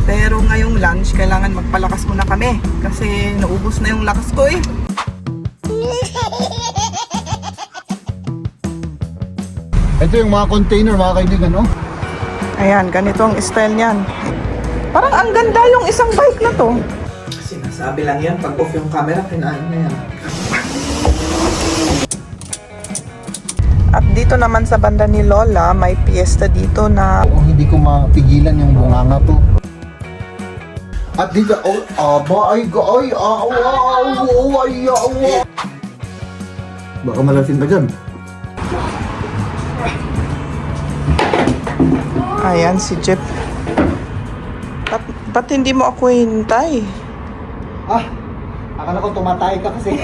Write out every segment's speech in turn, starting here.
Pero ngayong lunch, kailangan magpalakas muna kami. Kasi naubos na yung lakas ko eh. Ito yung mga container, mga kaibigan, no? Ayan, ganito ang style niyan. Parang ang ganda yung isang bike na to. Sinasabi lang yan, pag off yung camera, kinaan na yan. At dito naman sa banda ni Lola, may piyesta dito na... Hindi ko mapigilan yung bunganga to. At dito, baka malasin ka dyan. Ayan, si Jeep. Ba't hindi mo ako hintay? Akala ko tumatay ka kasi.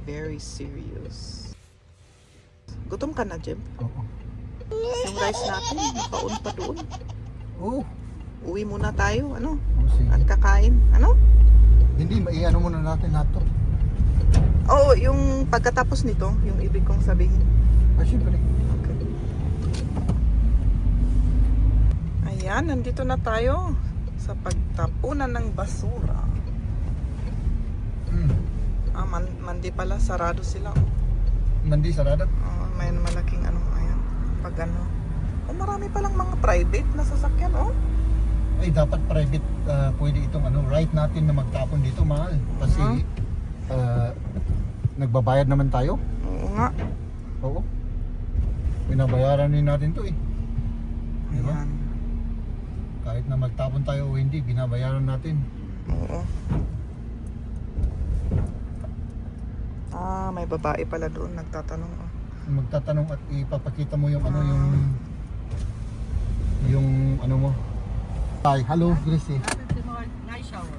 Very serious. Gutom ka na, Jeep? Oo. Yung rice natin, nakaon pa doon. Oh. Uwi muna tayo, ano? Sige. At kakain, ano? Hindi, maiano muna natin nato. Oo, yung pagkatapos nito, yung ibig kong sabihin. Siyempre. Okay. Ayan, nandito na tayo sa pagtapunan ng basura. Mandi pala, sarado sila. Mandi, sarada. May malaking ano, ayan. Pag ano. Marami palang mga private na sasakyan, oh. Ay, dapat private, pwede itong right natin na magtapon dito, mahal. Kasi, nagbabayad naman tayo. Oo nga. Oo. Binabayaran din natin to eh. Diba? Ayan. Kahit na magtapon tayo o hindi, binabayaran natin. Oo. May babae pala doon nagtatanong. Oh. Magtatanong at ipapakita mo yung yung ano mo. Hi, hello, Gracie. Nice shower.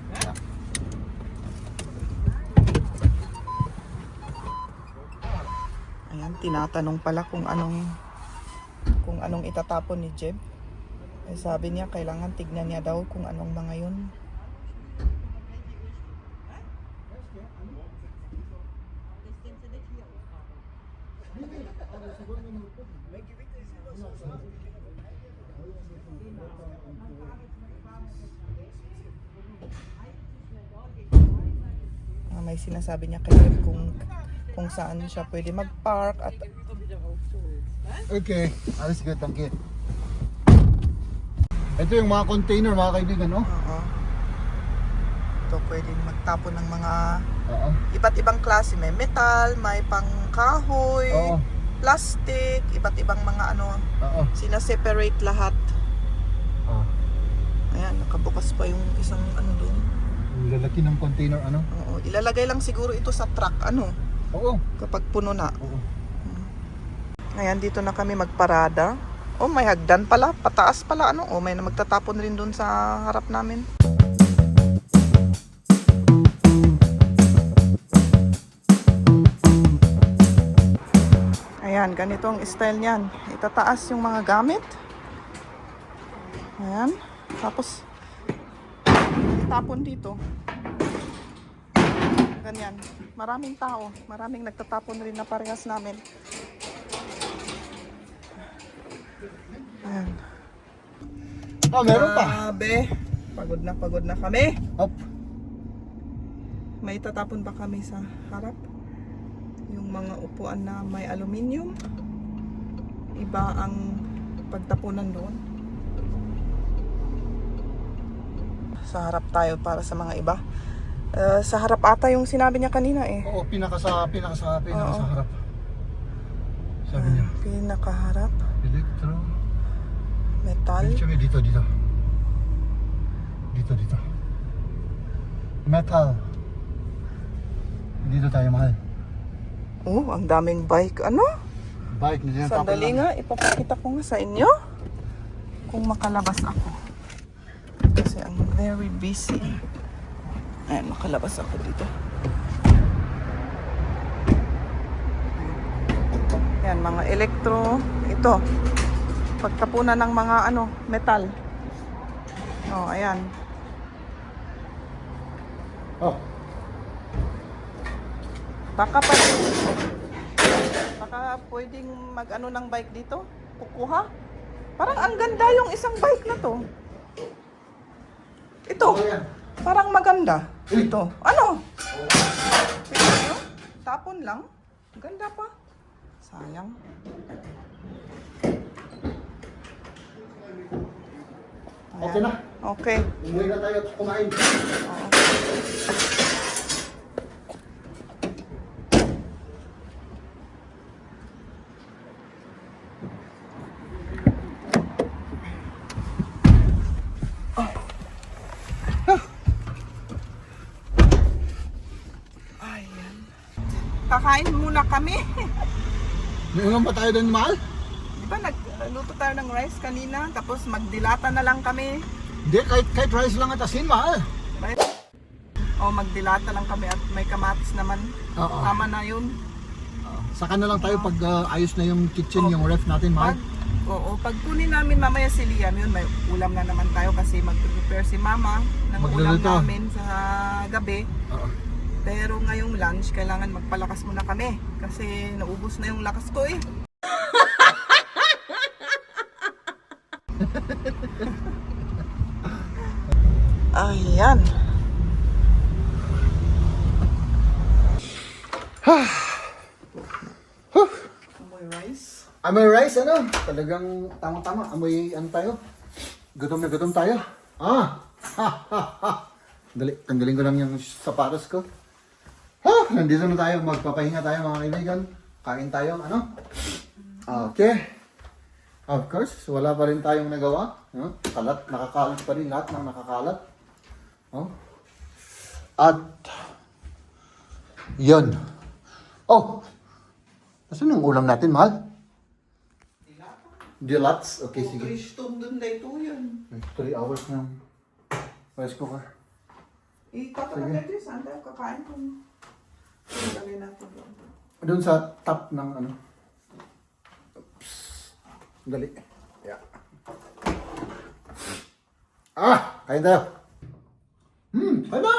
Ayan, tinatanong pala kung anong itatapon ni Jeb. Eh, sabi niya kailangan tignan niya daw kung anong mga yun. May sinasabi niya kay Jeb kung saan siya pwede mag-park at Okay, alles good, thank you. Ito yung mga container, mga kaibigan, no? oo. Ito pwedeng magtapon ng mga Oo. iba't ibang klase. May metal, may pangkahoy, Oo. plastic, iba't ibang mga ano. Oo. Sina-separate lahat. Oo. Ayan, nakabukas pa yung isang ano doon. Ang lalaki ng container, ano? Oo, ilalagay lang siguro ito sa truck, ano, Oo. kapag puno na. Oo. Ayan, dito na kami magparada. Oh, may hagdan pala, pataas pala, ano. Oh, may na magtatapon rin doon sa harap namin. Ayan, ganito ang style niyan. Itataas yung mga gamit. Ayan, tapos itapon dito. Ganyan. Maraming tao. Maraming nagtatapon rin na parehas namin. Ayan. Meron pa. Grabe. Pagod na kami. Up. May tatapon ba kami sa harap? Yung mga upuan na may aluminium. Iba ang pagtapunan doon. Sa harap tayo para sa mga iba. Sa harap ata yung sinabi niya kanina eh. Oo, pinaka sa harap. Sabi niya. Pinakaharap. Electro. Metal. Dito. Metal. Dito tayo, mahal. Oh, ang daming bike. Ano? Bike na Sandali nga, ipapakita ko nga sa inyo. Kung makalabas ako. Kasi ang very busy. Ayan, makalabas ako dito. Ayan, mga elektro. Ito. Pagtapunan ng mga metal. Oh, ayan. Oh. Baka pwedeng mag-ano ng bike dito? Kukuha? Parang ang ganda yung isang bike na to. Ito. Oh, yan. Parang maganda. Ito. Ano? Tingnan nyo. Tapon lang. Ganda pa. Sayang. Okay na. Okay. Umuwi na tayo at kumain. Oo. Ayan. Kakain muna kami. May ulam pa tayo doon, mahal? Di ba nagluto tayo ng rice kanina, tapos magdilata na lang kami. Hindi, kahit rice lang at asin, mahal. Right? O magdilata lang kami at may kamatis naman. Oo. Tama na yun. Saka na lang tayo pag ayos na yung kitchen, yung ref natin, mahal. Pag kunin namin mamaya si Liam, yun, may ulam na naman tayo kasi mag-prepare si Mama ng ulam Magluluto. namin sa gabi. Oo. Pero ngayong lunch, kailangan magpalakas muna kami kasi naubos na yung lakas ko eh. Ayan. Amoy rice. Amoy rice, ano? Talagang tama-tama. Amoy, ano tayo? Gutom na gutom tayo. Ah! Ha, ha, ha. Dali, tanggalin ko lang yung sapatos ko. Ha! Nandito na tayo. Magpapahinga tayo, mga kaibigan. Kain tayo, ano? Okay. Of course, wala pa rin tayong nagawa. No? Kalat, nakakalat pa rin lahat ng nakakalat. Oh. At, yun. Oh! Nasaan yung ulam natin, mahal? Dilats? Okay, sige. Krishtom dun na ito yun. 3 hours ng rice cooker. Ipatapagay din, saan tayo kakain kung ilagay natin doon. Doon sa top ng ano. Oops. Dali. Yeah. Ah! Kain tayo. Kain na!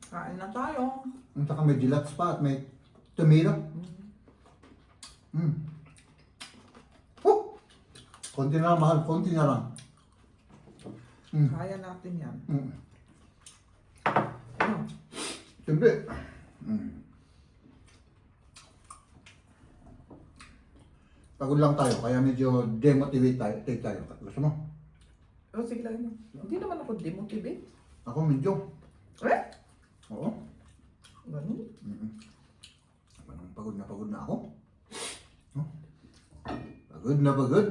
Kain na tayo. At saka may dilats pa at may tomato. Oh! Konti na lang, mahal. Konti na lang. Kaya natin yan. Siyempre. Pagod lang tayo, kaya medyo demotivate tayo. Gusto mo? Sige lang mo. Hindi naman ako demotivate. Ako medyo. Eh? Oo. Ganun? Pagod na ako. Oh. Pagod na pagod.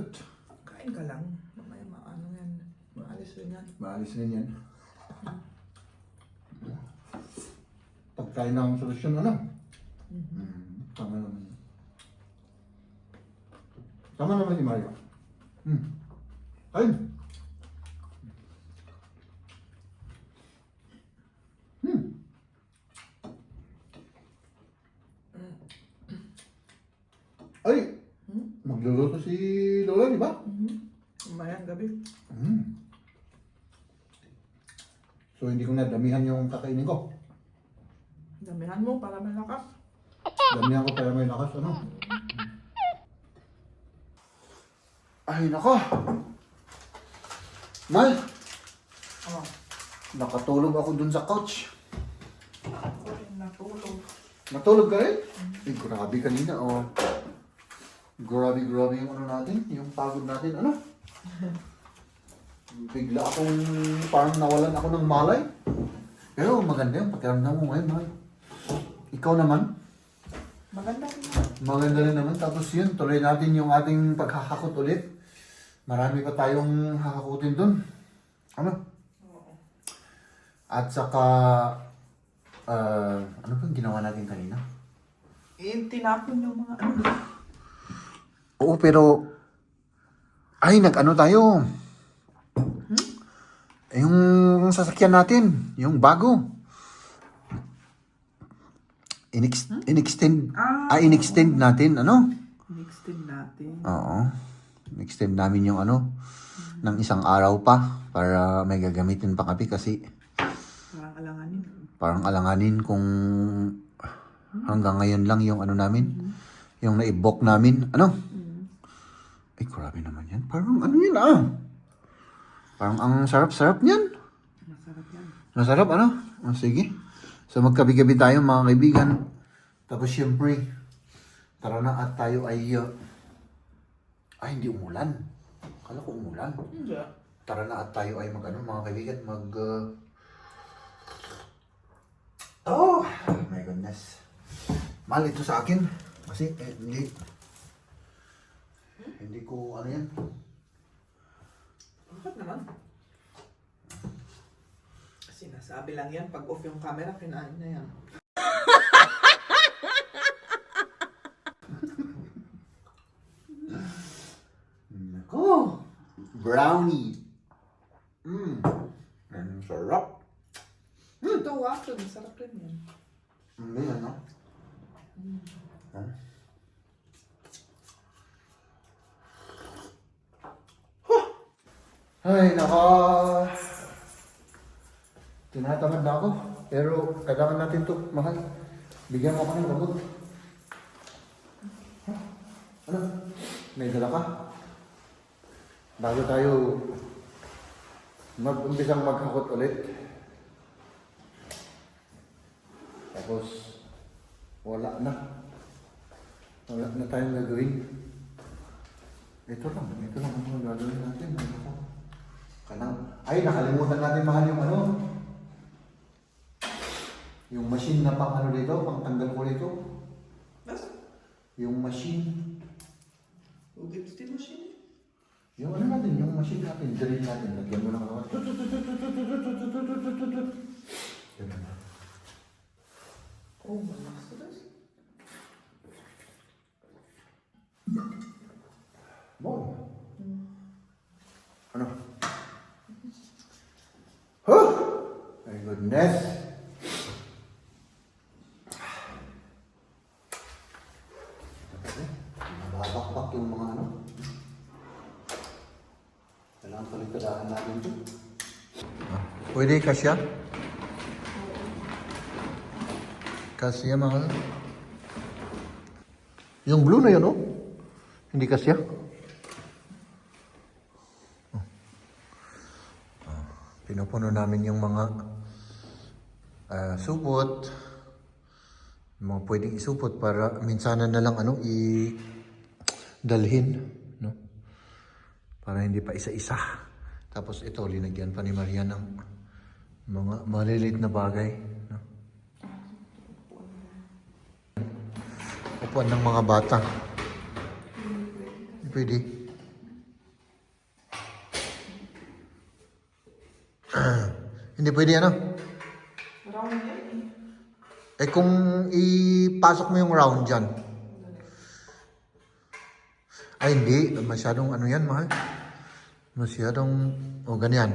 Kain ka lang. Mamaya maano yan. Maalis rin yan. Maalis rin yan. Pagkain na ang solusyon, ano? Tama naman. Tama naman ni Mario. Kain. Ay! Magluluto si Lola, di ba? Mamaya gabi. So hindi ko na damihan yung kakainin ko. Damihan mo para malakas. Damihan ko para may lakas, ano? Ay, nako! Mal! Oh. Nakatulog ako dun sa couch. Ako rin natulog. Natulog ka rin? Ay, grabe kanina, oh. Grabe yung ano natin, yung pagod natin, ano? Bigla akong parang nawalan ako ng malay. Pero maganda yung pakiramdam mo ngayon, Mal. Ikaw naman? Maganda rin. Maganda rin naman. Tapos yun, tuloy natin yung ating paghahakot ulit. Marami pa tayong hahakutin dun. Ano? Oo. At saka, ano ba yung ginawa natin kanina? Tinapon yung mga ano. Oo, pero, ay, nag-ano tayo. Yung sasakyan natin, yung bago. In-extend natin, ano? In-extend natin. Oo. In-extend namin yung ano, ng isang araw pa para may gagamitin pa kami kasi Parang alanganin. parang alanganin kung Hanggang ngayon lang yung ano namin, yung naibok namin. Ano? Ay, grabe naman yan. Parang ano yun Parang ang sarap-sarap niyan. Masarap yan. Masarap, ano? Sige. So magkabi-gabi tayo mga kaibigan. Tapos syempre, tara na at tayo ay... ay, hindi umulan. Kala ko umulan. Hindi. Tara na at tayo ay mga kaibigan, oh, my goodness. Mahal ito sa akin. Kasi, hindi ko, ano yan. Bakit naman? Sinasabi lang yan, pag off yung camera, kinain na yan. Nako! Brownie! Ang sarap! Ito, waffle. Masarap rin yan. Hindi, ano? Ay, nako! Tinatamad na ako. Pero kailangan natin to, mahal. Bigyan mo ako ng bagot. Ano? May dala ka? Bago tayo mag-umpisang maghakot ulit. Tapos, wala na. Wala na tayong gagawin. Ito lang ang gagawin natin. Ay, nakalimutan natin mahal yung ano. Yung machine na pang ano dito, pang tanggal ko dito. Yung machine. Ugit din mo siya. Yung ano natin, yung machine natin, drill natin. Lagyan mo lang ako. Ganun na. Oh, malas. Boy. Ano? Huh! My goodness. Nababakbak yung mga ano. Kailangan paligtadahan natin ito. Pwede kasya? Kasya mga. Yung blue na yun, oh. Hindi kasya. Pinupuno namin yung mga supot. Mga pwedeng isupot para minsanan na lang ano dalhin, no? Para hindi pa isa-isa. Tapos ito linagyan pa ni Maria ng mga maliliit na bagay, no? Upuan ng mga bata. Pwede. Hindi pwede ano? Round yan Eh kung ipasok mo yung round dyan. Ay hindi, masyadong ano yan mahal. Masyadong, ganyan.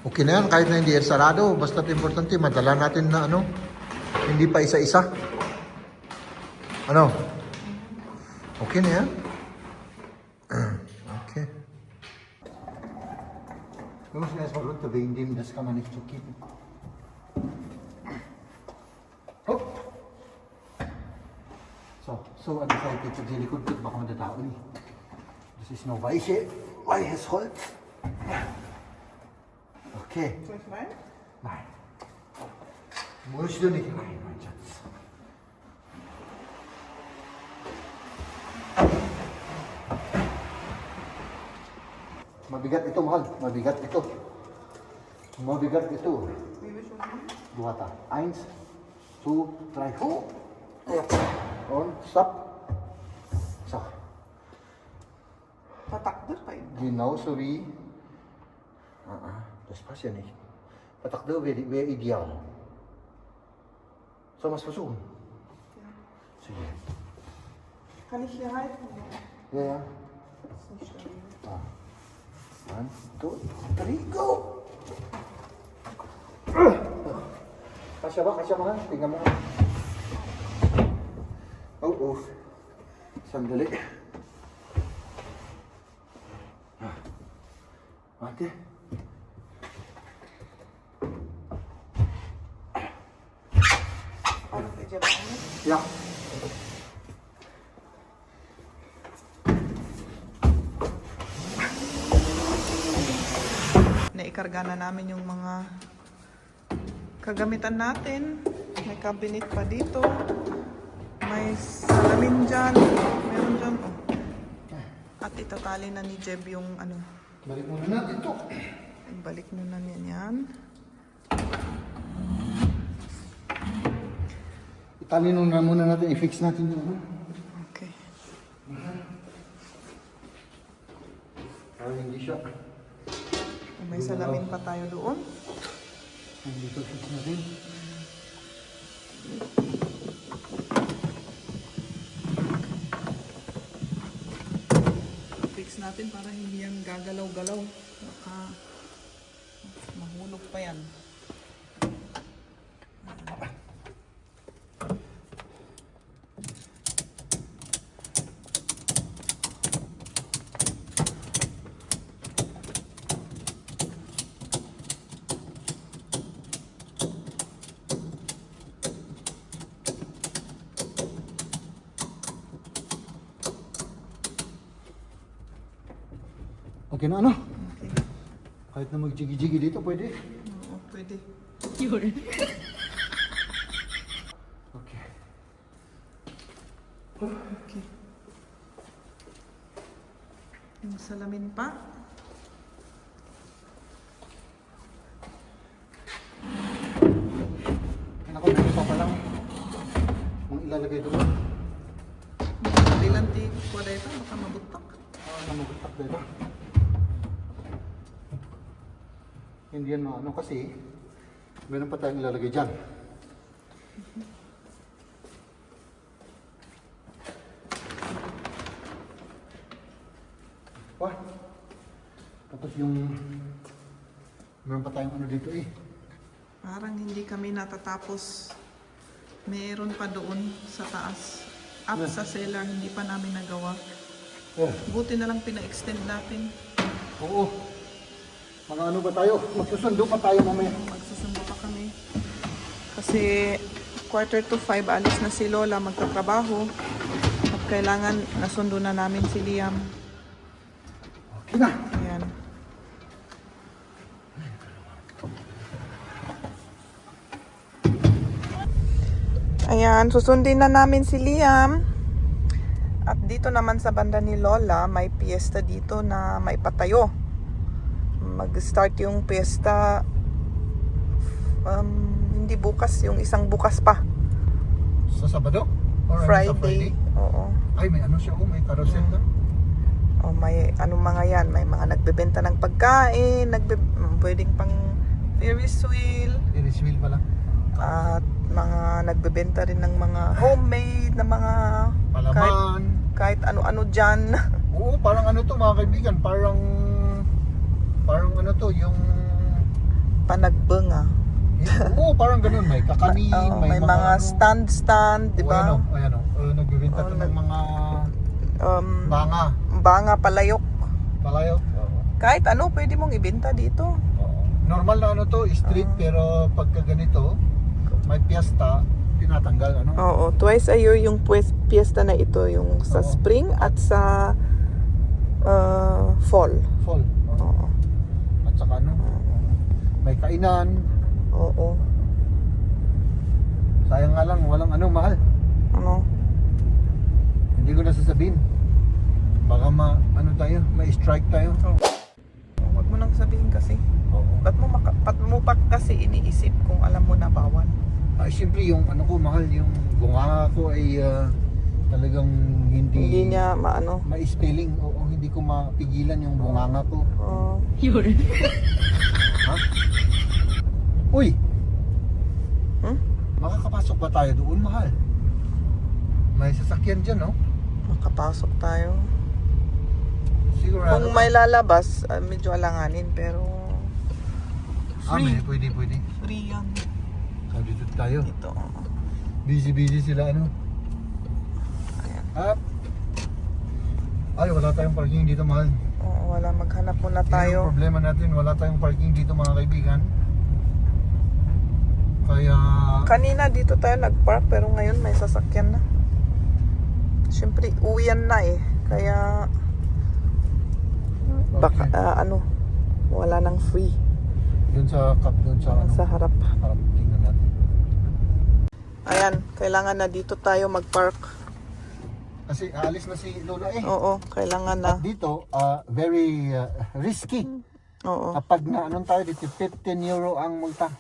Okay na yan, kahit na hindi sarado. Basta't importante, madala natin na ano. Hindi pa isa-isa. Ano? Okay na yan? Okay. We måste nästan gå runt och vinda in, det ska man inte trycka in. Hopp! So ano tayo dito sa likod ko, baka madadao ni. Das ist noch weiches Holz. Okay. Soll ich rein? Nein. Musst du nicht rein, mein Schatz. Mabigat ito, mahal. Mabigat ito. Mabigat ito. Buhata. 1, 2, 3, ho! On, stop. So. Patakder kayo. Genau so wie... das passt ja nicht. Patakder wäre ideal. Sollen wir es versuchen? Ja. Sige. Kann ich hier halten? Ja, ja. Das ist nicht stabil. 1, 2, 3, go! Kasya ba? Kasya mga? Tingnan mo. Oh. Sandali. Ate. get on it? Yeah. Naikarga na namin yung mga kagamitan natin. May cabinet pa dito. May salamin dyan. Meron dyan. Oh. At itatali na ni Jeb yung ano. Balik muna na dito. Balik muna niya yan. Italin na muna natin, i-fix natin yung ano. Okay. Para hindi siya. May salamin pa tayo doon. Dito fix natin. Fix natin para hindi yan gagalaw-galaw. Baka mahulog pa yan. Okay na ano? Okay. Kahit na magjigi-jigi dito, pwede. Oo, pwede. Okay. Okay. Yung salamin pa. Ako, meron pa palang mga ilalagay doon. Dilanti ko dito, baka mabutak. Namugutak dito. Hindi yan ano kasi meron pa tayong ilalagay dyan. Wah! Tapos yung meron pa tayong ano dito eh. Parang hindi kami natatapos. Meron pa doon sa taas. Up sa cellar, hindi pa namin nagawa. Oh, Buti na lang pina-extend natin. oo. Mga ano ba tayo? Magsusundo pa tayo mamaya. Magsusundo pa kami. Kasi 4:45 alis na si Lola magtatrabaho. At kailangan nasundo na namin si Liam. Okay na. Ayan. Ayan, susundin na namin si Liam. At dito naman sa banda ni Lola, may piyesta dito na may patayo. Mag-start yung piyesta hindi bukas, yung isang bukas pa. Sa Sabado? Or Friday. Oo. Ay, may ano siya. Oh, may carousel na. O may ano mga yan, may mga nagbebenta ng pagkain, pwedeng pang Ferris wheel, Ferris wheel pala. at mga nagbebenta rin ng mga homemade na mga Palaman. kahit ano-ano dyan. Oo, parang ano to mga kaibigan. Parang ano to, yung... Panagbunga. Oo, parang ganun. May kakanin, May mga ano. stand, di ba? Ayan o. Nagbibenta to ng mga banga. Banga, palayok. Palayo. Oo. Kahit ano pwede mong ibenta dito. Oo. Normal na ano to, street, pero pagka ganito, may piyesta, tinatanggal. Ano? Oo, twice a year yung piyesta na ito, yung sa Oo. spring at sa fall. Fall. Oo. Oo. At saka ano, may kainan. Oo. Sayang nga lang, walang ano, mahal. Ano? Hindi ko na sasabihin. Baka ano tayo, may strike tayo. Huwag mo nang sabihin kasi. Oo. Ba't mo pa kasi iniisip kung alam mo na bawal? Ay, siyempre yung ano ko, mahal, yung bunganga ko ay talagang Hindi niya maano. ma-spelling. Oo, hindi ko mapigilan yung bunganga ko. Oo. Ha? Uy! Hmm? Makakapasok ba tayo doon, mahal? May sasakyan dyan, no? Makapasok tayo. Sigurado. Kung may lalabas, medyo alanganin pero May free. pwede. Free yan. So, dito tayo. Dito. Oo. Busy sila, ano? Ayan. Up! Ay, wala tayong parking dito, mahal. Oo, wala. Maghanap muna Yun ang tayo. problema natin, wala tayong parking dito, mga kaibigan. Kaya Kanina dito tayo nagpark pero ngayon may sasakyan na. Siyempre uwian na eh. Kaya baka wala nang free Doon sa sa harap. harap tingnan natin. Ayan, kailangan na dito tayo magpark. Kasi aalis na si Lola eh. Oo, kailangan na. At dito, very risky. Oo. Kapag na anong tayo dito, 15 euro ang multa.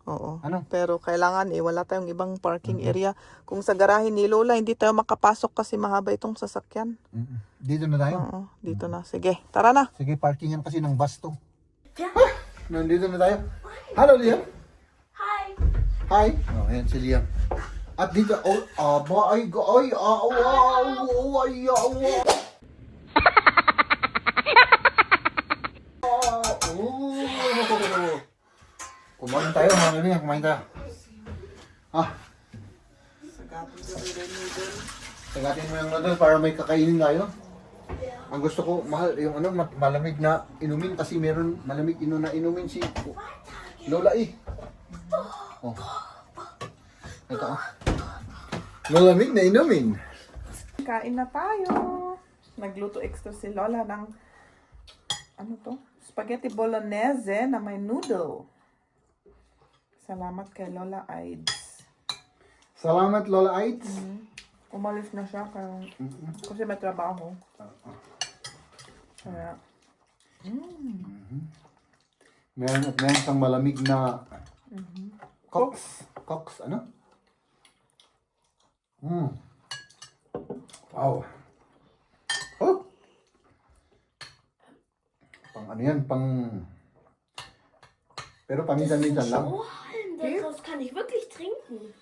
Oo. Ano? Pero kailangan wala tayong ibang parking area. Kung sa garahe ni Lola, hindi tayo makapasok kasi mahaba itong sasakyan. Dito na tayo. Oo, dito na. Sige, tara na. Sige, parkingan kasi ng bus to. Nandito na tayo. Hello, Liam. Hi. Hi. Oh, ayan si Liam. At dito, kumain tayo, mga kaibigan, kumain tayo. Sagatin mo yung noodle para may kakainin tayo. Ang gusto ko, mahal, yung malamig na inumin kasi meron malamig na inumin si Lola eh. Oh. Ito oh. Malamig na inumin. Kain na tayo. Nagluto extra si Lola ng spaghetti bolognese na may noodle. Salamat kay Lola Aids. Salamat, Lola Aids. Umalis na siya kasi may trabaho. Kaya, Meron kang malamig na Cox, ano? Wow. Oh. Pang ano yan, pero paminsan-minsan lang. Oh, daraus kann ich wirklich trinken.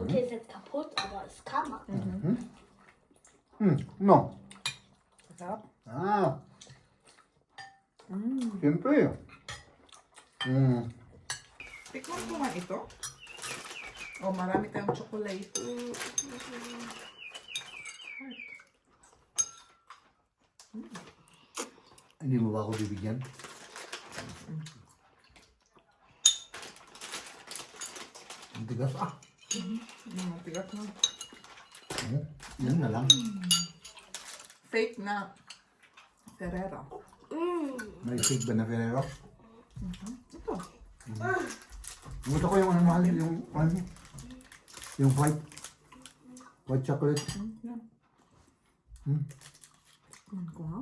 Okay, ist jetzt kaputt, aber es kann man. No. sarap. Siyempre. Tikman ko nga ito. Oh, marami tayong chocolate. Hindi mo ba ako bibigyan? Ang tigas Tigas na. Yan na lang. Fake na Ferrero. May fake ba na Ferrero? Ito. Gusto ko yung ano mahal, yung white chocolate. Yan. Tikman ko nga.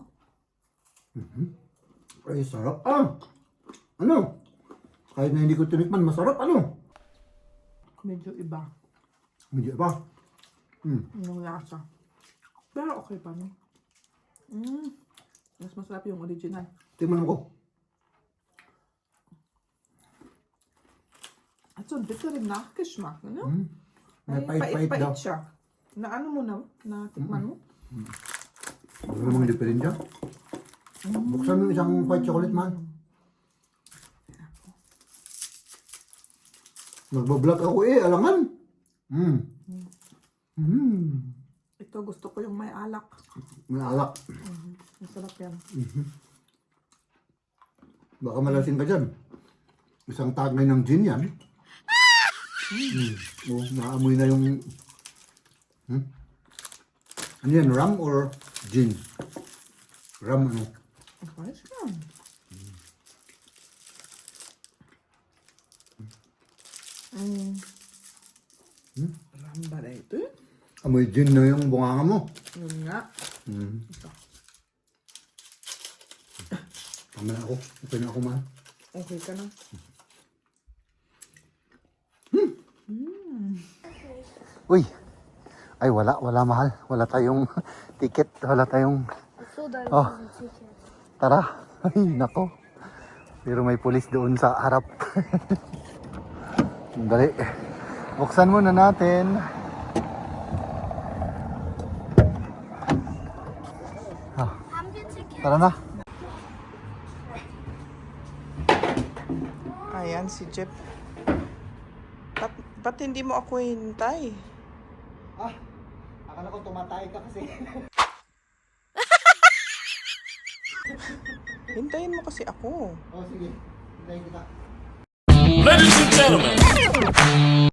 Ay, sarap. Ano? Kahit na hindi ko tinikman, masarap. Ano? Medyo iba. Medyo ba? Yung lasa. Pero okay pa, no? Mas masarap yung original. Tingnan ko. At so, bitter Nachgeschmack, no? May pait-pait daw. siya. Na ano mo na? Na tikman mo? Ano namang diferensya? Buksan mo isang white chocolate man. Nagbablog ako alangan. Ito gusto ko yung may alak. May alak. Masarap yan. Baka malasing ka dyan. Isang tagay ng gin yan. Naamoy na yung... Ano yan? Rum or gin? Rum ano? Okay siya. Ramba na ito eh. Amoy gin na yung bunganga mo. Yun nga. Tama na ako. Okay na ako man. Okay ka na. Uy! Ay wala mahal. Wala tayong ticket. Wala tayong... So, dann Oh. ist es sicher. Tara. Ay nako. Pero may pulis doon sa harap. Dali. Buksan muna natin. Haben wir Ticket? Tara na. Ayan si Jeff. Ba't hindi mo ako hintay? Akala ko tumatay ka kasi. Hintayin mo kasi ako. Oh, sige. Hintayin kita. Ladies and gentlemen,